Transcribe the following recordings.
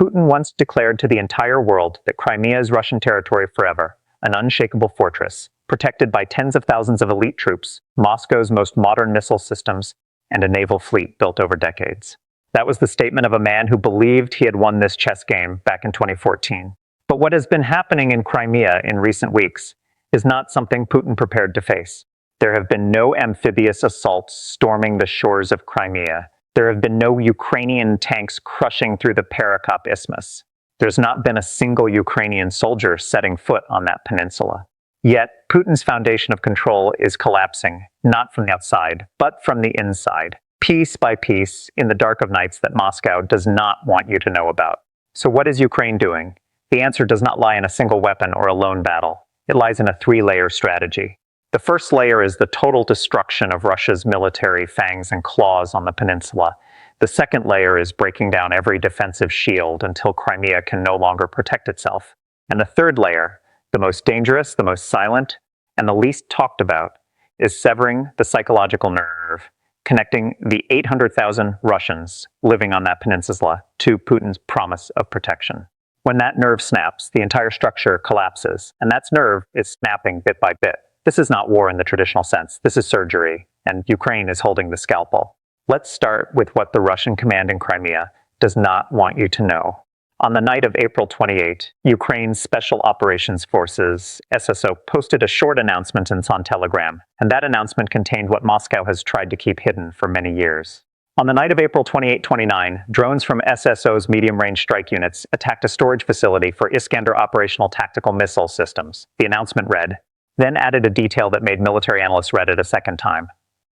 Putin once declared to the entire world that Crimea is Russian territory forever, an unshakable fortress, protected by tens of thousands of elite troops, Moscow's most modern missile systems, and a naval fleet built over decades. That was the statement of a man who believed he had won this chess game back in 2014. But what has been happening in Crimea in recent weeks is not something Putin prepared to face. There have been no amphibious assaults storming the shores of Crimea. There have been no Ukrainian tanks crushing through the Perekop Isthmus. There's not been a single Ukrainian soldier setting foot on that peninsula. Yet, Putin's foundation of control is collapsing, not from the outside, but from the inside, piece by piece, in the dark of nights that Moscow does not want you to know about. So what is Ukraine doing? The answer does not lie in a single weapon or a lone battle. It lies in a three-layer strategy. The first layer is the total destruction of Russia's military fangs and claws on the peninsula. The second layer is breaking down every defensive shield until Crimea can no longer protect itself. And the third layer, the most dangerous, the most silent, and the least talked about, is severing the psychological nerve, connecting the 800,000 Russians living on that peninsula to Putin's promise of protection. When that nerve snaps, the entire structure collapses, and that nerve is snapping bit by bit. This is not war in the traditional sense. This is surgery, and Ukraine is holding the scalpel. Let's start with what the Russian command in Crimea does not want you to know. On the night of April 28, Ukraine's Special Operations Forces, SSO, posted a short announcement on Telegram, and that announcement contained what Moscow has tried to keep hidden for many years. On the night of April 28-29, drones from SSO's medium-range strike units attacked a storage facility for Iskander operational tactical missile systems. The announcement read, then added a detail that made military analysts read it a second time.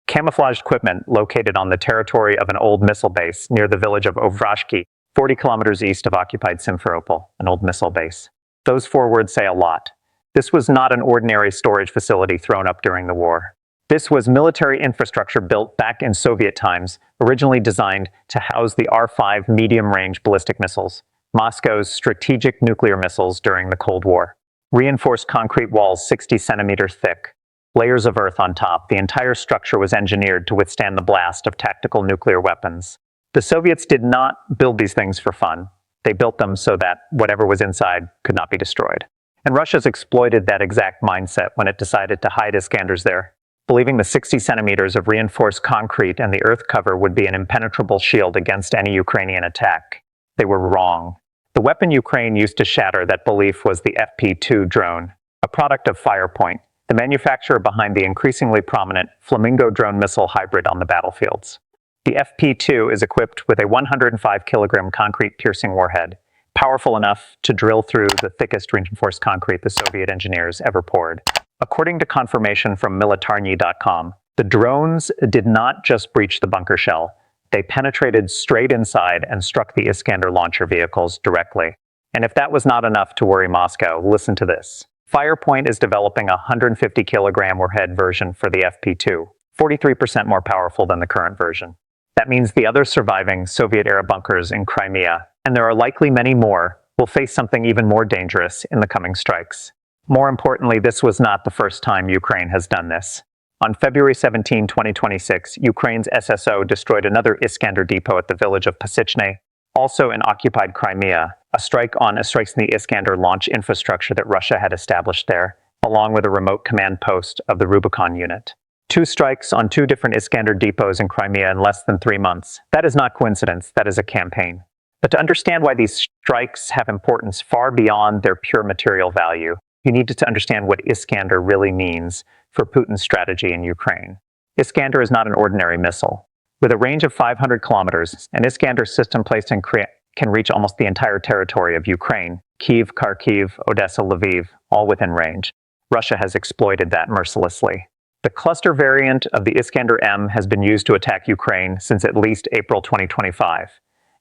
Camouflaged equipment located on the territory of an old missile base near the village of Ovrashki, 40 kilometers east of occupied Simferopol, an old missile base. Those four words say a lot. This was not an ordinary storage facility thrown up during the war. This was military infrastructure built back in Soviet times, originally designed to house the R-5 medium-range ballistic missiles, Moscow's strategic nuclear missiles during the Cold War. Reinforced concrete walls 60 centimeters thick, layers of earth on top, the entire structure was engineered to withstand the blast of tactical nuclear weapons. The Soviets did not build these things for fun. They built them so that whatever was inside could not be destroyed. And Russia's exploited that exact mindset when it decided to hide Iskanders there, believing the 60 centimeters of reinforced concrete and the earth cover would be an impenetrable shield against any Ukrainian attack. They were wrong. The weapon Ukraine used to shatter that belief was the FP2 drone, a product of Firepoint, the manufacturer behind the increasingly prominent Flamingo drone missile hybrid on the battlefields. The FP2 is equipped with a 105-kilogram concrete-piercing warhead, powerful enough to drill through the thickest reinforced concrete the Soviet engineers ever poured. According to confirmation from Militarny.com, the drones did not just breach the bunker shell. They penetrated straight inside and struck the Iskander launcher vehicles directly. And if that was not enough to worry Moscow, listen to this. Firepoint is developing a 150-kilogram warhead version for the FP2, 43% more powerful than the current version. That means the other surviving Soviet-era bunkers in Crimea, and there are likely many more, will face something even more dangerous in the coming strikes. More importantly, this was not the first time Ukraine has done this. On February 17, 2026, Ukraine's SSO destroyed another Iskander depot at the village of Pasichne, also in occupied Crimea, a strike on the Iskander launch infrastructure that Russia had established there, along with a remote command post of the Rubicon unit. 2 strikes on 2 different Iskander depots in Crimea in less than 3 months. That is not coincidence, that is a campaign. But to understand why these strikes have importance far beyond their pure material value, you need to understand what Iskander really means for Putin's strategy in Ukraine. Iskander is not an ordinary missile. With a range of 500 kilometers, an Iskander system placed in Crimea can reach almost the entire territory of Ukraine. Kyiv, Kharkiv, Odessa, Lviv, all within range. Russia has exploited that mercilessly. The cluster variant of the Iskander M has been used to attack Ukraine since at least April 2025.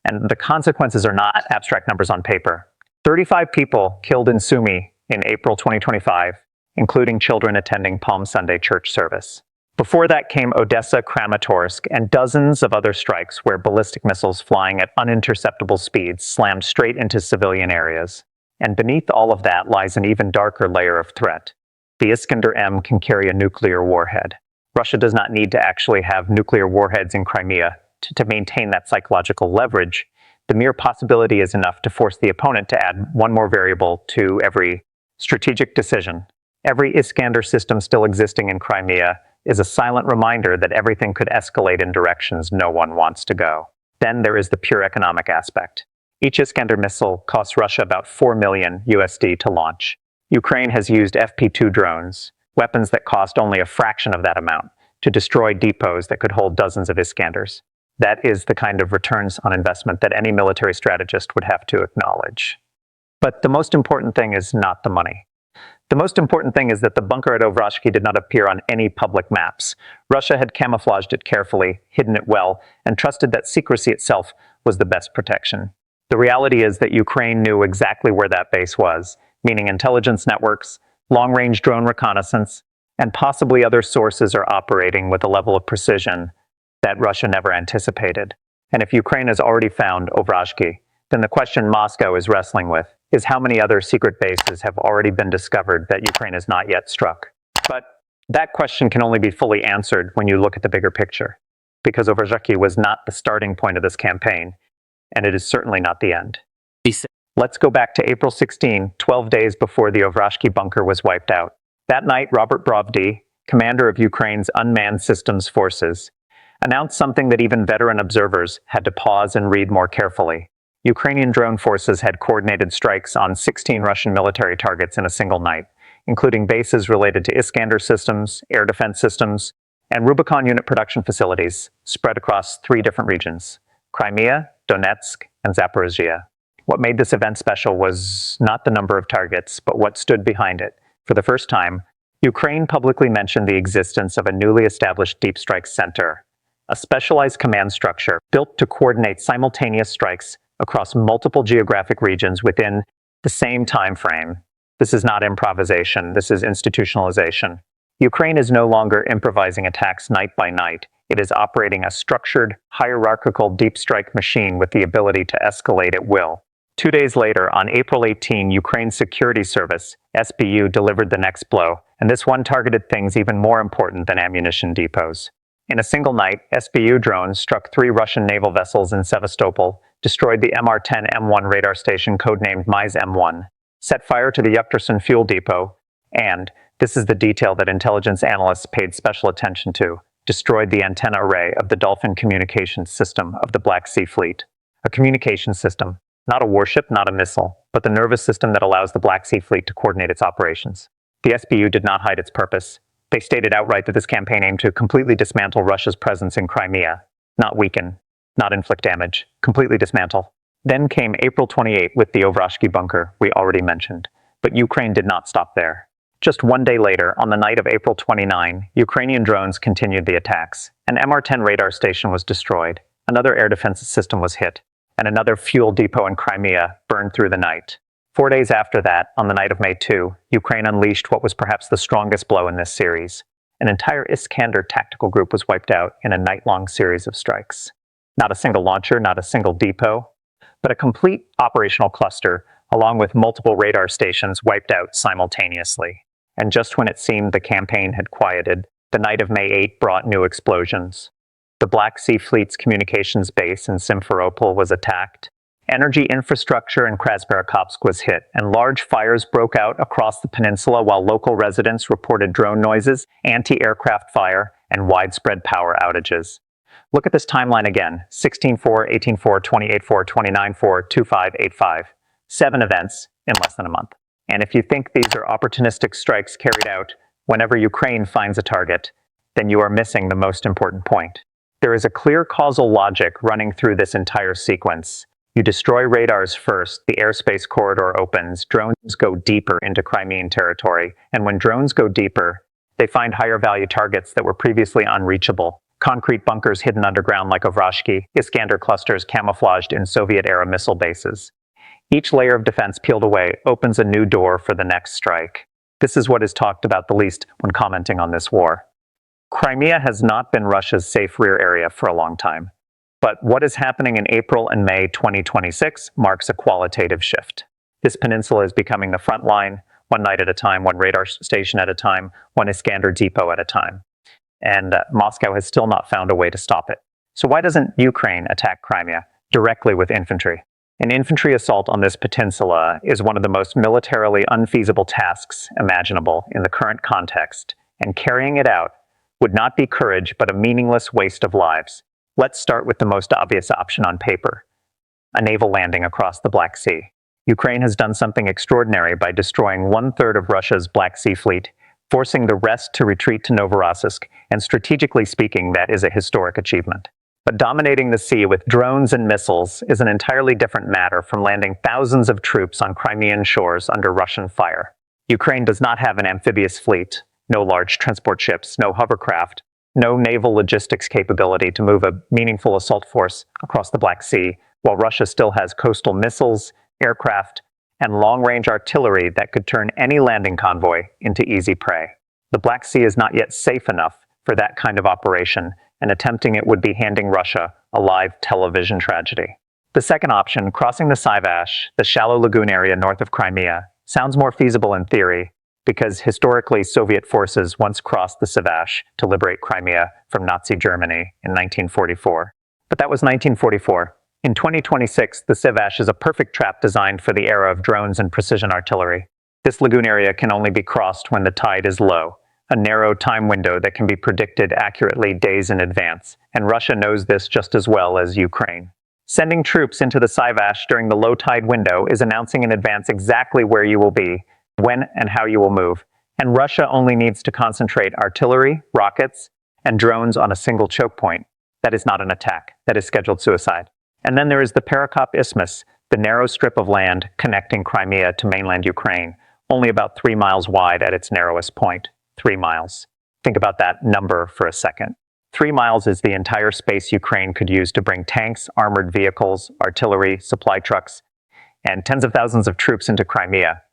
And the consequences are not abstract numbers on paper. 35 people killed in Sumy in April 2025, including children attending Palm Sunday church service. Before that came Odessa, Kramatorsk, and dozens of other strikes where ballistic missiles flying at uninterceptable speeds slammed straight into civilian areas. And beneath all of that lies an even darker layer of threat. The Iskander M can carry a nuclear warhead. Russia does not need to actually have nuclear warheads in Crimea to maintain that psychological leverage. The mere possibility is enough to force the opponent to add one more variable to every strategic decision. Every Iskander system still existing in Crimea is a silent reminder that everything could escalate in directions no one wants to go. Then there is the pure economic aspect. Each Iskander missile costs Russia about $4 million USD to launch. Ukraine has used FP2 drones, weapons that cost only a fraction of that amount, to destroy depots that could hold dozens of Iskanders. That is the kind of returns on investment that any military strategist would have to acknowledge. But the most important thing is not the money. The most important thing is that the bunker at Ovrashki did not appear on any public maps. Russia had camouflaged it carefully, hidden it well, and trusted that secrecy itself was the best protection. The reality is that Ukraine knew exactly where that base was, meaning intelligence networks, long-range drone reconnaissance, and possibly other sources are operating with a level of precision that Russia never anticipated. And if Ukraine has already found Ovrashki, then the question Moscow is wrestling with is how many other secret bases have already been discovered that Ukraine has not yet struck. But that question can only be fully answered when you look at the bigger picture, because Ovrashki was not the starting point of this campaign, and it is certainly not the end. Let's go back to April 16, 12 days before the Ovrashki bunker was wiped out. That night, Robert Brovdy, commander of Ukraine's unmanned systems forces, announced something that even veteran observers had to pause and read more carefully. Ukrainian drone forces had coordinated strikes on 16 Russian military targets in a single night, including bases related to Iskander systems, air defense systems, and Rubicon unit production facilities spread across 3 different regions: Crimea, Donetsk, and Zaporizhia. What made this event special was not the number of targets, but what stood behind it. For the first time, Ukraine publicly mentioned the existence of a newly established Deep Strike Center, a specialized command structure built to coordinate simultaneous strikes across multiple geographic regions within the same time frame. This is not improvisation, this is institutionalization. Ukraine is no longer improvising attacks night by night. It is operating a structured, hierarchical deep strike machine with the ability to escalate at will. 2 days later, on April 18, Ukraine's security service, SBU, delivered the next blow, and this one targeted things even more important than ammunition depots. In a single night, SBU drones struck 3 Russian naval vessels in Sevastopol, destroyed the MR-10M1 radar station codenamed MIZE M1, set fire to the Yukterson fuel depot, and, this is the detail that intelligence analysts paid special attention to, destroyed the antenna array of the Dolphin communications system of the Black Sea Fleet. A communications system, not a warship, not a missile, but the nervous system that allows the Black Sea Fleet to coordinate its operations. The SBU did not hide its purpose. They stated outright that this campaign aimed to completely dismantle Russia's presence in Crimea, not weaken, not inflict damage, completely dismantle. Then came April 28 with the Ovrashki bunker we already mentioned, but Ukraine did not stop there. Just 1 day later, on the night of April 29, Ukrainian drones continued the attacks. An MR-10 radar station was destroyed, another air defense system was hit, and another fuel depot in Crimea burned through the night. 4 days after that, on the night of May 2, Ukraine unleashed what was perhaps the strongest blow in this series. An entire Iskander tactical group was wiped out in a night-long series of strikes. Not a single launcher, not a single depot, but a complete operational cluster, along with multiple radar stations wiped out simultaneously. And just when it seemed the campaign had quieted, the night of May 8 brought new explosions. The Black Sea Fleet's communications base in Simferopol was attacked. Energy infrastructure in Krasperekopsk was hit, and large fires broke out across the peninsula while local residents reported drone noises, anti-aircraft fire, and widespread power outages. Look at this timeline again: 16-4, 18-4, 28-4, 29-4, 25-85. 7 events in less than a month. And if you think these are opportunistic strikes carried out whenever Ukraine finds a target, then you are missing the most important point. There is a clear causal logic running through this entire sequence. You destroy radars first, the airspace corridor opens, drones go deeper into Crimean territory, and when drones go deeper, they find higher value targets that were previously unreachable. Concrete bunkers hidden underground like Ovrashki, Iskander clusters camouflaged in Soviet-era missile bases. Each layer of defense peeled away opens a new door for the next strike. This is what is talked about the least when commenting on this war. Crimea has not been Russia's safe rear area for a long time. But what is happening in April and May 2026 marks a qualitative shift. This peninsula is becoming the front line, one night at a time, one radar station at a time, one Iskander depot at a time. And Moscow has still not found a way to stop it. So why doesn't Ukraine attack Crimea? directly with infantry. An infantry assault on this peninsula is one of the most militarily unfeasible tasks imaginable in the current context, and carrying it out would not be courage but a meaningless waste of lives. Let's start with the most obvious option on paper: a naval landing across the Black Sea. Ukraine has done something extraordinary by destroying one-third of Russia's Black Sea fleet, forcing the rest to retreat to Novorossiysk, and strategically speaking, that is a historic achievement. But dominating the sea with drones and missiles is an entirely different matter from landing thousands of troops on Crimean shores under Russian fire. Ukraine does not have an amphibious fleet, no large transport ships, no hovercraft, no naval logistics capability to move a meaningful assault force across the Black Sea, while Russia still has coastal missiles, aircraft, and long-range artillery that could turn any landing convoy into easy prey. The Black Sea is not yet safe enough for that kind of operation, and attempting it would be handing Russia a live television tragedy. The second option, crossing the Sivash, the shallow lagoon area north of Crimea, sounds more feasible in theory because historically Soviet forces once crossed the Sivash to liberate Crimea from Nazi Germany in 1944. But that was 1944. In 2026, the Sivash is a perfect trap designed for the era of drones and precision artillery. This lagoon area can only be crossed when the tide is low, a narrow time window that can be predicted accurately days in advance, and Russia knows this just as well as Ukraine. Sending troops into the Sivash during the low tide window is announcing in advance exactly where you will be, when and how you will move, and Russia only needs to concentrate artillery, rockets, and drones on a single choke point. That is not an attack, that is scheduled suicide. And then there is the Perekop Isthmus, the narrow strip of land connecting Crimea to mainland Ukraine, only about 3 miles wide at its narrowest point. 3 miles. Think about that number for a second. 3 miles is the entire space Ukraine could use to bring tanks, armored vehicles, artillery, supply trucks, and tens of thousands of troops into Crimea,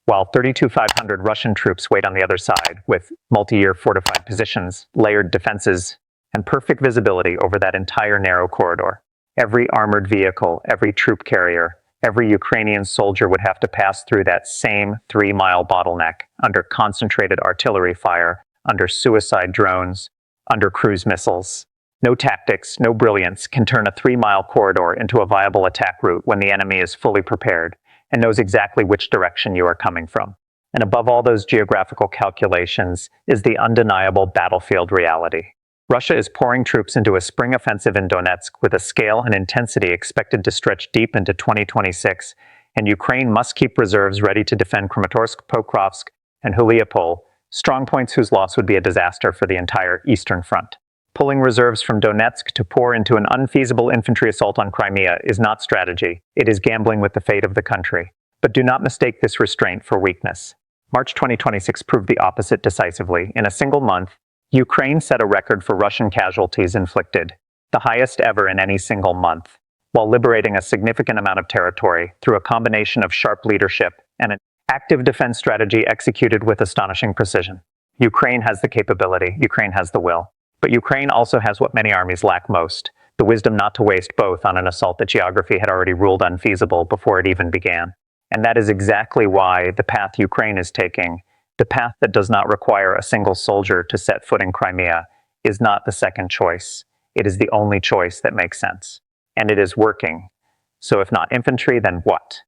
while 32,500 Russian troops wait on the other side, with multi-year fortified positions, layered defenses, and perfect visibility over that entire narrow corridor. Every armored vehicle, every troop carrier, every Ukrainian soldier would have to pass through that same 3-mile bottleneck under concentrated artillery fire, under suicide drones, under cruise missiles. No tactics, no brilliance can turn a 3-mile corridor into a viable attack route when the enemy is fully prepared and knows exactly which direction you are coming from. And above all those geographical calculations is the undeniable battlefield reality. Russia is pouring troops into a spring offensive in Donetsk with a scale and intensity expected to stretch deep into 2026, and Ukraine must keep reserves ready to defend Kramatorsk, Pokrovsk, and Huliopol, strong points whose loss would be a disaster for the entire Eastern Front. Pulling reserves from Donetsk to pour into an unfeasible infantry assault on Crimea is not strategy, it is gambling with the fate of the country. But do not mistake this restraint for weakness. March 2026 proved the opposite decisively. In a single month, Ukraine set a record for Russian casualties inflicted, the highest ever in any single month, while liberating a significant amount of territory through a combination of sharp leadership and an active defense strategy executed with astonishing precision. Ukraine has the capability, Ukraine has the will, but Ukraine also has what many armies lack most, the wisdom not to waste both on an assault that geography had already ruled unfeasible before it even began. And that is exactly why the path Ukraine is taking, the path that does not require a single soldier to set foot in Crimea, is not the second choice. It is the only choice that makes sense. And it is working. So if not infantry, then what?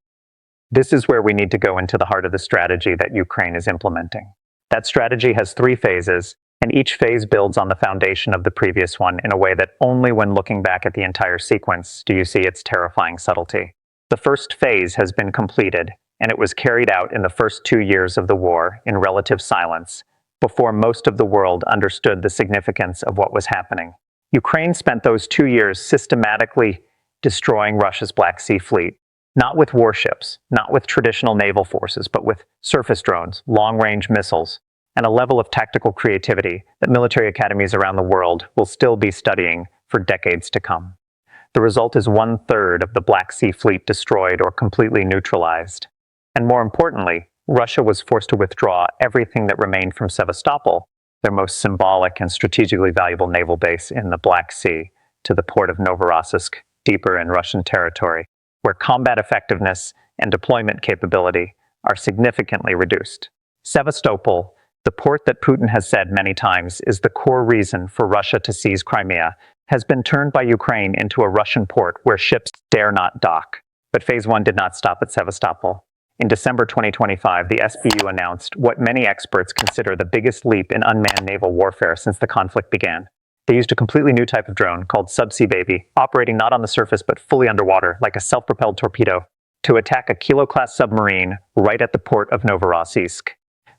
This is where we need to go into the heart of the strategy that Ukraine is implementing. That strategy has 3 phases, and each phase builds on the foundation of the previous one in a way that only when looking back at the entire sequence do you see its terrifying subtlety. The first phase has been completed, and it was carried out in the first 2 years of the war in relative silence, before most of the world understood the significance of what was happening. Ukraine spent those 2 years systematically destroying Russia's Black Sea fleet, not with warships, not with traditional naval forces, but with surface drones, long-range missiles, and a level of tactical creativity that military academies around the world will still be studying for decades to come. The result is 1/3 of the Black Sea fleet destroyed or completely neutralized. And more importantly, Russia was forced to withdraw everything that remained from Sevastopol, their most symbolic and strategically valuable naval base in the Black Sea, to the port of Novorossiysk, deeper in Russian territory, where combat effectiveness and deployment capability are significantly reduced. Sevastopol, the port that Putin has said many times, is the core reason for Russia to seize Crimea, has been turned by Ukraine into a Russian port where ships dare not dock. But Phase 1 did not stop at Sevastopol. In December 2025, the SBU announced what many experts consider the biggest leap in unmanned naval warfare since the conflict began. They used a completely new type of drone called Subsea Baby, operating not on the surface but fully underwater, like a self-propelled torpedo, to attack a Kilo-class submarine right at the port of Novorossiysk.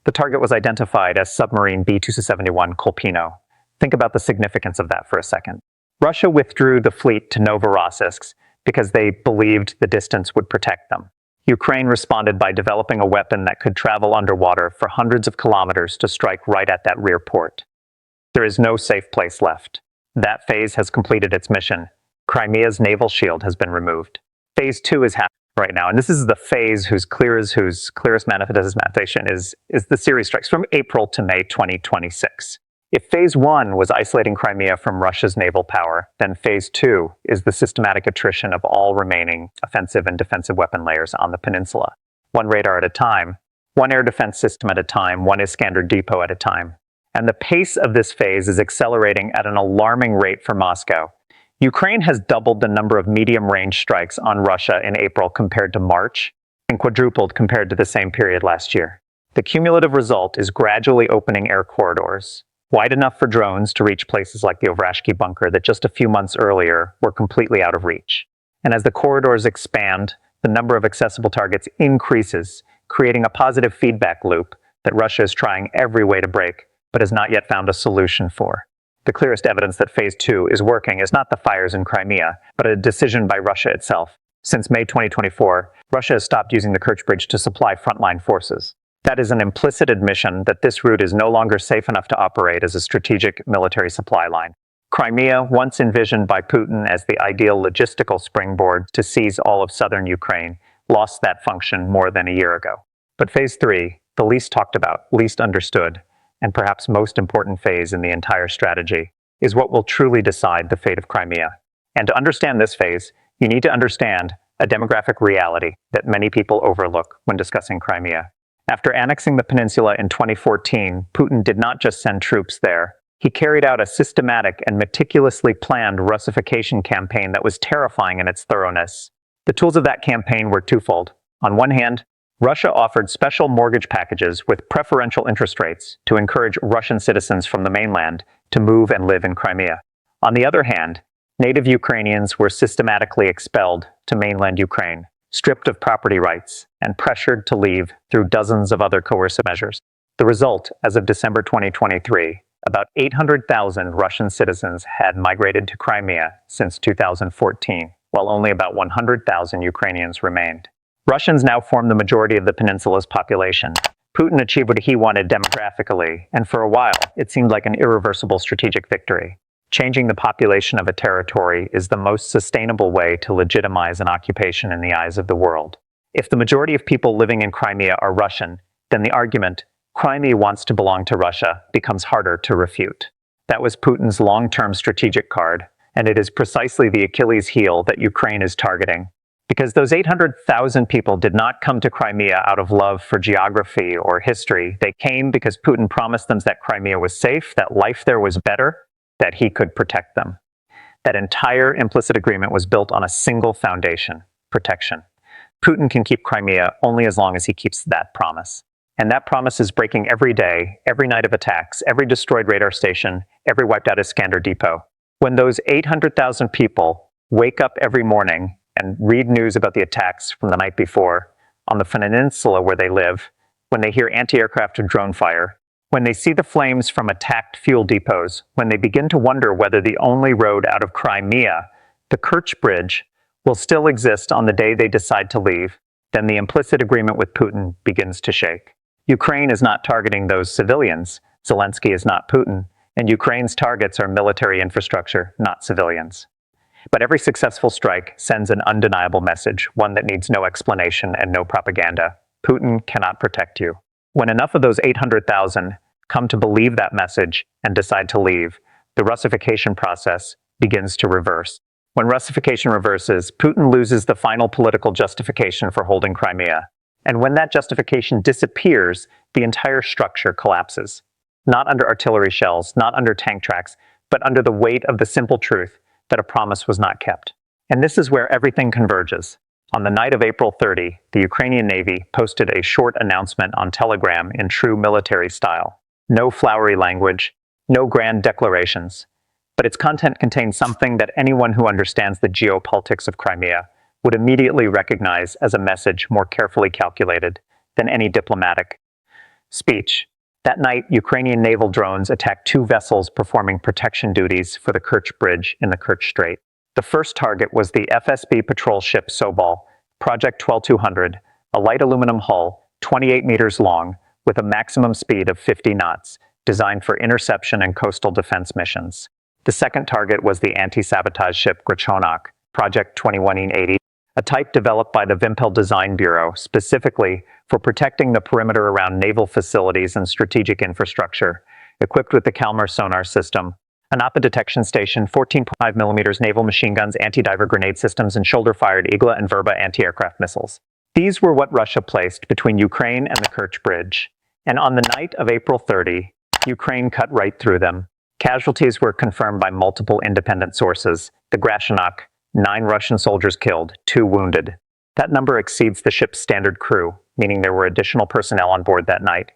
The target was identified as submarine B-271 Kolpino. Think about the significance of that for a second. Russia withdrew the fleet to Novorossiysk because they believed the distance would protect them. Ukraine responded by developing a weapon that could travel underwater for hundreds of kilometers to strike right at that rear port. There is no safe place left. That phase has completed its mission. Crimea's naval shield has been removed. Phase 2 is happening right now, and this is the phase whose clearest manifestation is the series strikes from April to May 2026. If Phase 1 was isolating Crimea from Russia's naval power, then Phase 2 is the systematic attrition of all remaining offensive and defensive weapon layers on the peninsula. One radar at a time, one air defense system at a time, one Iskander depot at a time. And the pace of this phase is accelerating at an alarming rate for Moscow. Ukraine has doubled the number of medium-range strikes on Russia in April compared to March, and quadrupled compared to the same period last year. The cumulative result is gradually opening air corridors, wide enough for drones to reach places like the Ovrashki bunker that just a few months earlier were completely out of reach. And as the corridors expand, the number of accessible targets increases, creating a positive feedback loop that Russia is trying every way to break, but has not yet found a solution for. The clearest evidence that Phase 2 is working is not the fires in Crimea, but a decision by Russia itself. Since May 2024, Russia has stopped using the Kerch Bridge to supply frontline forces. That is an implicit admission that this route is no longer safe enough to operate as a strategic military supply line. Crimea, once envisioned by Putin as the ideal logistical springboard to seize all of southern Ukraine, lost that function more than a year ago. But Phase 3, the least talked about, least understood, and perhaps most important phase in the entire strategy, is what will truly decide the fate of Crimea. And to understand this phase, you need to understand a demographic reality that many people overlook when discussing Crimea. After annexing the peninsula in 2014, Putin did not just send troops there. He carried out a systematic and meticulously planned Russification campaign that was terrifying in its thoroughness. The tools of that campaign were twofold. On one hand, Russia offered special mortgage packages with preferential interest rates to encourage Russian citizens from the mainland to move and live in Crimea. On the other hand, native Ukrainians were systematically expelled to mainland Ukraine, stripped of property rights, and pressured to leave through dozens of other coercive measures. The result, as of December 2023, about 800,000 Russian citizens had migrated to Crimea since 2014, while only about 100,000 Ukrainians remained. Russians now form the majority of the peninsula's population. Putin achieved what he wanted demographically, and for a while, it seemed like an irreversible strategic victory. Changing the population of a territory is the most sustainable way to legitimize an occupation in the eyes of the world. If the majority of people living in Crimea are Russian, then the argument, Crimea wants to belong to Russia, becomes harder to refute. That was Putin's long-term strategic card, and it is precisely the Achilles heel that Ukraine is targeting. Because those 800,000 people did not come to Crimea out of love for geography or history. They came because Putin promised them that Crimea was safe, that life there was better, that he could protect them. That entire implicit agreement was built on a single foundation: protection. Putin can keep Crimea only as long as he keeps that promise. And that promise is breaking every day, every night of attacks, every destroyed radar station, every wiped out Iskander depot. When those 800,000 people wake up every morning and read news about the attacks from the night before on the peninsula where they live, when they hear anti-aircraft and drone fire, when they see the flames from attacked fuel depots, when they begin to wonder whether the only road out of Crimea, the Kerch Bridge, will still exist on the day they decide to leave, then the implicit agreement with Putin begins to shake. Ukraine is not targeting those civilians. Zelensky is not Putin, and Ukraine's targets are military infrastructure, not civilians. But every successful strike sends an undeniable message, one that needs no explanation and no propaganda. Putin cannot protect you. When enough of those 800,000 come to believe that message and decide to leave, the Russification process begins to reverse. When Russification reverses, Putin loses the final political justification for holding Crimea. And when that justification disappears, the entire structure collapses. Not under artillery shells, not under tank tracks, but under the weight of the simple truth that a promise was not kept. And this is where everything converges. On the night of April 30, the Ukrainian Navy posted a short announcement on Telegram in true military style. No flowery language, no grand declarations, but its content contained something that anyone who understands the geopolitics of Crimea would immediately recognize as a message more carefully calculated than any diplomatic speech. That night, Ukrainian naval drones attacked two vessels performing protection duties for the Kerch Bridge in the Kerch Strait. The first target was the FSB patrol ship Sobol, Project 12200, a light aluminum hull, 28 meters long, with a maximum speed of 50 knots, designed for interception and coastal defense missions. The second target was the anti-sabotage ship Grachonok, Project 2180, a type developed by the Vimpel Design Bureau specifically for protecting the perimeter around naval facilities and strategic infrastructure, equipped with the Kalmar sonar system, an APA detection station, 14.5mm naval machine guns, anti-diver grenade systems, and shoulder-fired Igla and Verba anti-aircraft missiles. These were what Russia placed between Ukraine and the Kerch Bridge, and on the night of April 30, Ukraine cut right through them. Casualties were confirmed by multiple independent sources. The Grachonok, 9 Russian soldiers killed, 2 wounded. That number exceeds the ship's standard crew, meaning there were additional personnel on board that night.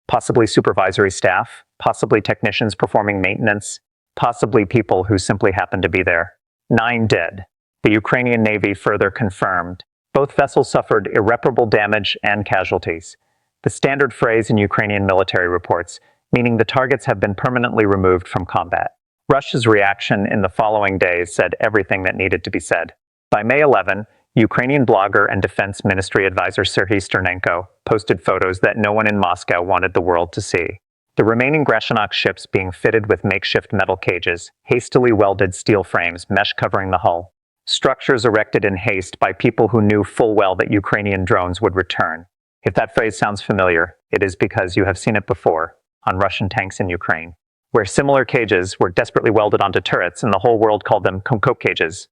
Possibly supervisory staff, possibly technicians performing maintenance, possibly people who simply happened to be there. 9 dead. The Ukrainian Navy further confirmed. Both vessels suffered irreparable damage and casualties. The standard phrase in Ukrainian military reports, meaning the targets have been permanently removed from combat. Russia's reaction in the following days said everything that needed to be said. By May 11, Ukrainian blogger and Defense Ministry advisor Serhiy Sternenko posted photos that no one in Moscow wanted the world to see. The remaining Grachonok ships being fitted with makeshift metal cages, hastily welded steel frames, mesh covering the hull. Structures erected in haste by people who knew full well that Ukrainian drones would return. If that phrase sounds familiar, it is because you have seen it before on Russian tanks in Ukraine, where similar cages were desperately welded onto turrets and the whole world called them Komkok cages.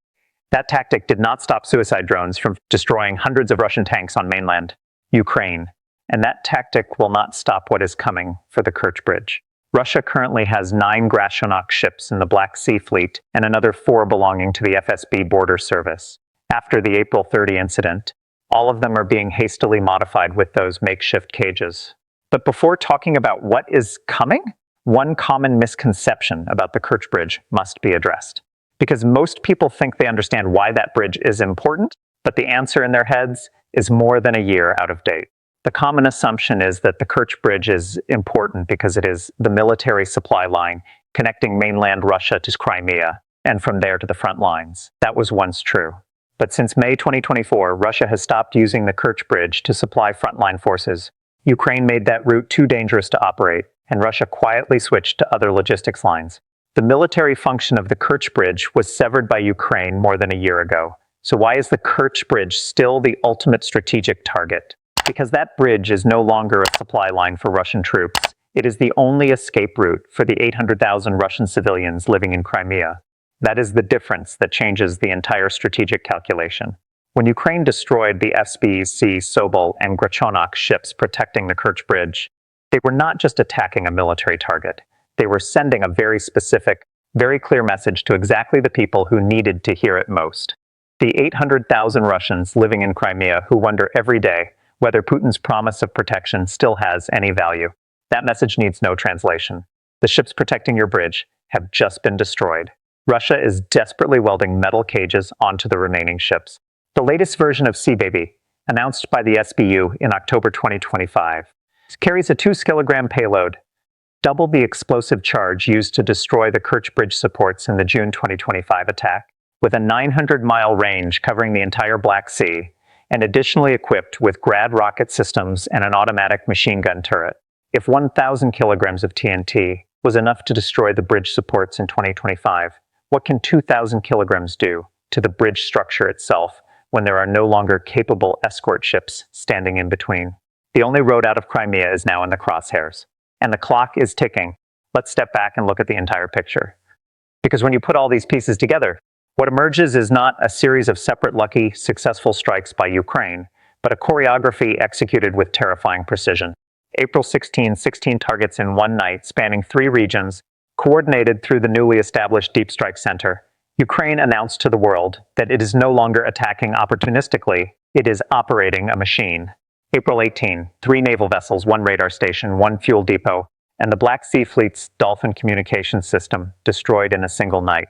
That tactic did not stop suicide drones from destroying hundreds of Russian tanks on mainland Ukraine. And that tactic will not stop what is coming for the Kerch Bridge. Russia currently has 9 Grachonok ships in the Black Sea Fleet and another 4 belonging to the FSB Border Service. After the April 30 incident, all of them are being hastily modified with those makeshift cages. But before talking about what is coming, one common misconception about the Kerch Bridge must be addressed. Because most people think they understand why that bridge is important, but the answer in their heads is more than a year out of date. The common assumption is that the Kerch Bridge is important because it is the military supply line connecting mainland Russia to Crimea, and from there to the front lines. That was once true. But since May 2024, Russia has stopped using the Kerch Bridge to supply frontline forces. Ukraine made that route too dangerous to operate, and Russia quietly switched to other logistics lines. The military function of the Kerch Bridge was severed by Ukraine more than a year ago. So why is the Kerch Bridge still the ultimate strategic target? Because that bridge is no longer a supply line for Russian troops. It is the only escape route for the 800,000 Russian civilians living in Crimea. That is the difference that changes the entire strategic calculation. When Ukraine destroyed the FSB Sobol and Grachonok ships protecting the Kerch Bridge, they were not just attacking a military target. They were sending a very specific, very clear message to exactly the people who needed to hear it most. The 800,000 Russians living in Crimea who wonder every day whether Putin's promise of protection still has any value. That message needs no translation. The ships protecting your bridge have just been destroyed. Russia is desperately welding metal cages onto the remaining ships. The latest version of Sea Baby, announced by the SBU in October 2025, carries a 2-kilogram payload, double the explosive charge used to destroy the Kerch Bridge supports in the June 2025 attack, with a 900-mile range covering the entire Black Sea, and additionally equipped with Grad rocket systems and an automatic machine gun turret. If 1,000 kilograms of TNT was enough to destroy the bridge supports in 2025, what can 2,000 kilograms do to the bridge structure itself when there are no longer capable escort ships standing in between? The only road out of Crimea is now in the crosshairs, and the clock is ticking. Let's step back and look at the entire picture. Because when you put all these pieces together, what emerges is not a series of separate lucky, successful strikes by Ukraine, but a choreography executed with terrifying precision. April 16, 16 targets in one night, spanning 3 regions, Coordinated through the newly established Deep Strike Center, Ukraine announced to the world that it is no longer attacking opportunistically, it is operating a machine. April 18, 3 naval vessels, 1 radar station, 1 fuel depot, and the Black Sea Fleet's Dolphin communications system destroyed in a single night.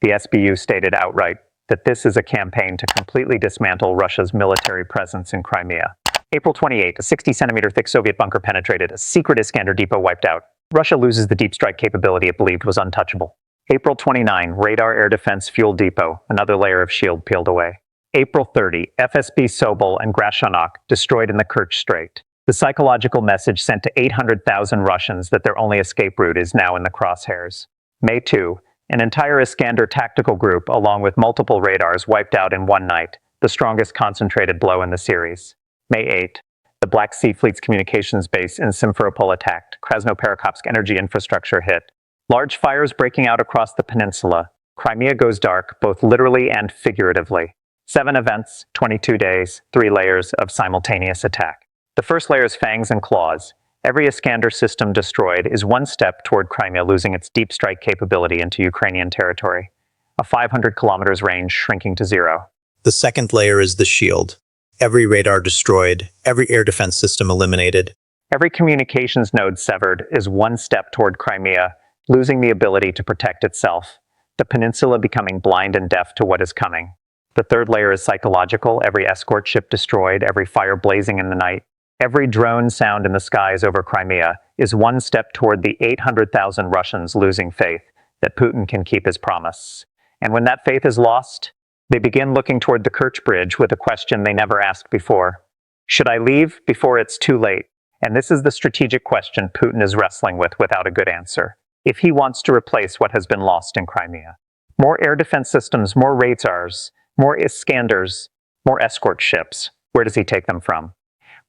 The SBU stated outright that this is a campaign to completely dismantle Russia's military presence in Crimea. April 28, a 60-centimeter thick Soviet bunker penetrated, a secret Iskander depot wiped out. Russia loses the deep strike capability it believed was untouchable. April 29, radar air defense fuel depot, another layer of shield peeled away. April 30, FSB Sobol and Grashanok destroyed in the Kerch Strait. The psychological message sent to 800,000 Russians that their only escape route is now in the crosshairs. May 2, an entire Iskander tactical group, along with multiple radars, wiped out in one night, the strongest concentrated blow in the series. May 8, the Black Sea Fleet's communications base in Simferopol attacked, Krasnoperekopsk energy infrastructure hit. Large fires breaking out across the peninsula. Crimea goes dark, both literally and figuratively. 7 events, 22 days, 3 layers of simultaneous attack. The first layer is fangs and claws. Every Iskander system destroyed is one step toward Crimea losing its deep strike capability into Ukrainian territory. A 500 kilometers range shrinking to 0. The second layer is the shield. Every radar destroyed, every air defense system eliminated. Every communications node severed is one step toward Crimea, losing the ability to protect itself. The peninsula becoming blind and deaf to what is coming. The third layer is psychological. Every escort ship destroyed, every fire blazing in the night. Every drone sound in the skies over Crimea is one step toward the 800,000 Russians losing faith that Putin can keep his promise. And when that faith is lost, they begin looking toward the Kerch Bridge with a question they never asked before. Should I leave before it's too late? And this is the strategic question Putin is wrestling with without a good answer. If he wants to replace what has been lost in Crimea. More air defense systems, more radars, more Iskanders, more escort ships. Where does he take them from?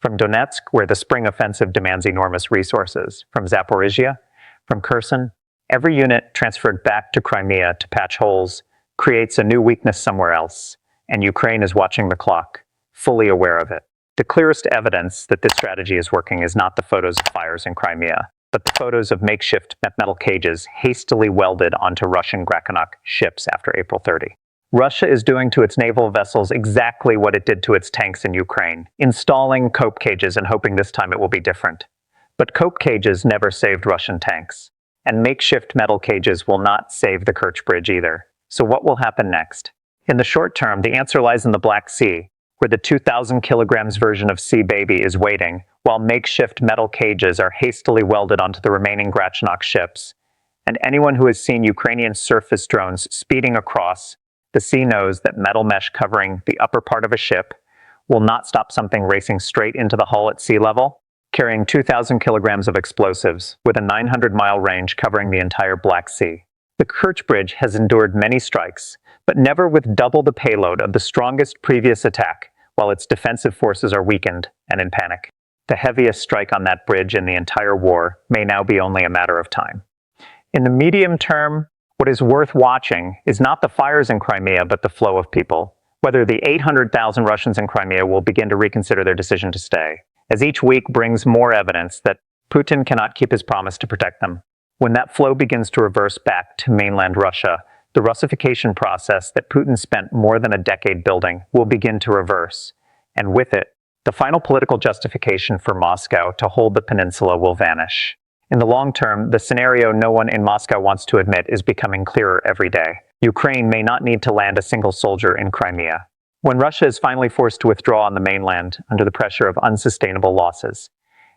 From Donetsk, where the spring offensive demands enormous resources. From Zaporizhia, from Kherson. Every unit transferred back to Crimea to patch holes creates a new weakness somewhere else. And Ukraine is watching the clock, fully aware of it. The clearest evidence that this strategy is working is not the photos of fires in Crimea, but the photos of makeshift metal cages hastily welded onto Russian Grashanok ships after April 30. Russia is doing to its naval vessels exactly what it did to its tanks in Ukraine, installing cope cages and hoping this time it will be different. But cope cages never saved Russian tanks, and makeshift metal cages will not save the Kerch Bridge either. So what will happen next? In the short term, the answer lies in the Black Sea, where the 2,000 kilograms version of Sea Baby is waiting, while makeshift metal cages are hastily welded onto the remaining Grashanok ships. And anyone who has seen Ukrainian surface drones speeding across the sea knows that metal mesh covering the upper part of a ship will not stop something racing straight into the hull at sea level, carrying 2,000 kilograms of explosives with a 900-mile range covering the entire Black Sea. The Kerch Bridge has endured many strikes, but never with double the payload of the strongest previous attack, while its defensive forces are weakened and in panic. The heaviest strike on that bridge in the entire war may now be only a matter of time. In the medium term, what is worth watching is not the fires in Crimea, but the flow of people. Whether the 800,000 Russians in Crimea will begin to reconsider their decision to stay, as each week brings more evidence that Putin cannot keep his promise to protect them. When that flow begins to reverse back to mainland Russia, the Russification process that Putin spent more than a decade building will begin to reverse, and with it, the final political justification for Moscow to hold the peninsula will vanish. In the long term, the scenario no one in Moscow wants to admit is becoming clearer every day. Ukraine may not need to land a single soldier in Crimea. When Russia is finally forced to withdraw on the mainland under the pressure of unsustainable losses,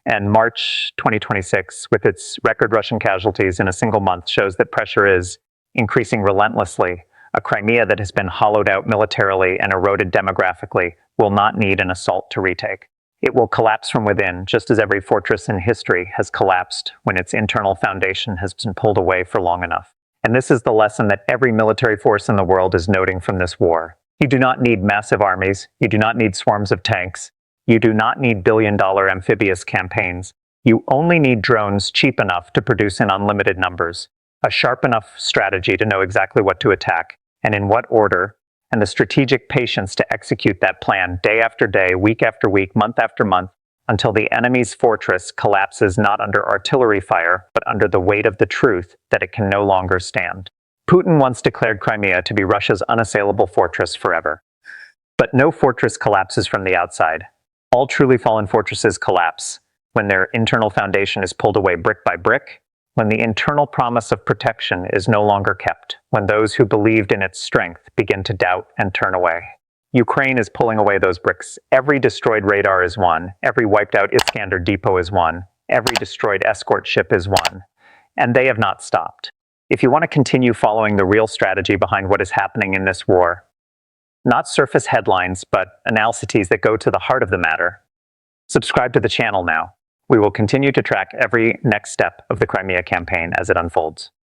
and March 2026, with its record Russian casualties in a single month, shows that pressure is increasing relentlessly, a Crimea that has been hollowed out militarily and eroded demographically will not need an assault to retake. It will collapse from within, just as every fortress in history has collapsed when its internal foundation has been pulled away for long enough. And this is the lesson that every military force in the world is noting from this war. You do not need massive armies. You do not need swarms of tanks. You do not need billion-dollar amphibious campaigns. You only need drones cheap enough to produce in unlimited numbers, a sharp enough strategy to know exactly what to attack and in what order, and the strategic patience to execute that plan day after day, week after week, month after month, until the enemy's fortress collapses not under artillery fire, but under the weight of the truth that it can no longer stand. Putin once declared Crimea to be Russia's unassailable fortress forever. But no fortress collapses from the outside. All truly fallen fortresses collapse when their internal foundation is pulled away brick by brick, when the internal promise of protection is no longer kept, when those who believed in its strength begin to doubt and turn away. Ukraine is pulling away those bricks. Every destroyed radar is won. Every wiped out Iskander depot is won. Every destroyed escort ship is won. And they have not stopped. If you want to continue following the real strategy behind what is happening in this war, not surface headlines, but analyses that go to the heart of the matter, subscribe to the channel now. We will continue to track every next step of the Crimea campaign as it unfolds.